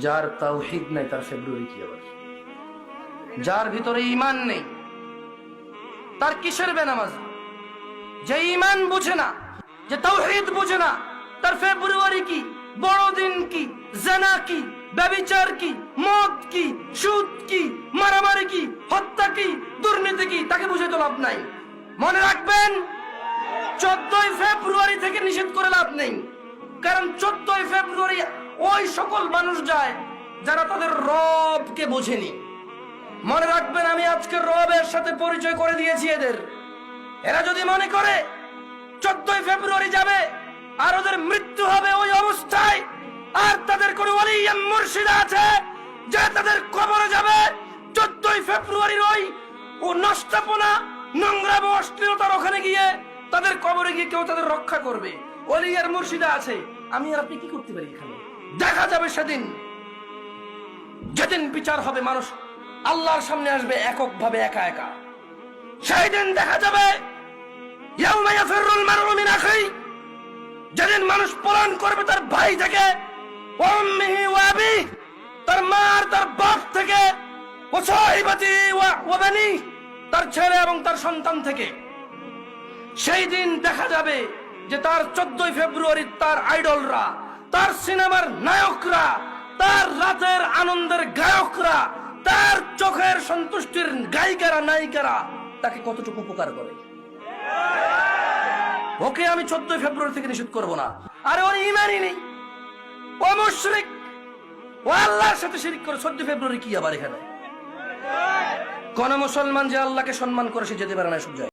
যার তাওহীদ নাই তার ফেব্রুয়ারি কি আবার? যার ভিতরে ঈমান নেই তার কিসের বেনামাজ? যে ঈমান বুঝে না, যে তাওহীদ বুঝে না, তার ফেব্রুয়ারি কি, বড়দিন কি, জিনা কি, ব্যভিচার কি, মদ কি, সুদ কি, মারামারি কি, হত্যা কি, দুর্নীতি কি, তাকে বুঝে তো লাভ নাই। মনে রাখবেন, 14 ফেব্রুয়ারি থেকে নিষেধ করে লাভ নেই। কারণ 14 ফেব্রুয়ারি ওই সকল মানুষ যায় যারা তাদের রবকে বোঝেনি। মনে রাখবেন, আমি আজকে রবের সাথে পরিচয় করে দিয়েছি এদের। এরা যদি মনে করে 14 ফেব্রুয়ারি যাবে আর ওদের মৃত্যু হবে ওই অবস্থায়, আর তাদের কোন ওলি মুর্শিদ আছে যে তাদের কবরে যাবে 14 ফেব্রুয়ারির ওই ও নষ্টপনা, নোংরা এবং অশ্লীলতার ওখানে গিয়ে তাদের কবরে গিয়ে কেউ তাদের রক্ষা করবে, ওলি আর মুর্শিদা আছে, আমি আর আপনি কি করতে পারি? এখানে দেখা যাবে সেদিন, যেদিন বিচার হবে, মানুষ আল্লাহর সামনে আসবে এককভাবে, একা একা। সেই দিন দেখা যাবে ইয়াউমা ইয়াফিরুল মারউ মিন আখিহি, যেদিন মানুষ পলায়ন করবে তার ভাই থেকে, ওয়া উম্মিহি ওয়া আবিহি, তার মা আর তার বাপ থেকে, ওয়া সাহিবাতি ওয়া বানি, তার ছেলে এবং তার সন্তান থেকে। সেই দিন দেখা যাবে যে তার 14 ফেব্রুয়ারি তার আইডলরা, তার সিনেমার নায়করা, তার রাতের আনন্দের গায়করা, তার চোখের সন্তুষ্টির গায়িকারা, নায়িকারা তাকে কতটুকু উপকার করে। ওকে আমি 14 ফেব্রুয়ারি থেকে নিষেধ করব না। আরে ওর ঈমানই নেই, ও মুশরিক, ও আল্লাহর সাথে শিরক করে। 14 ফেব্রুয়ারি কি আবার এখানে? কোন মুসলমান যে আল্লাহকে সম্মান করে সে যেতে পারে না, সব জায়গায়।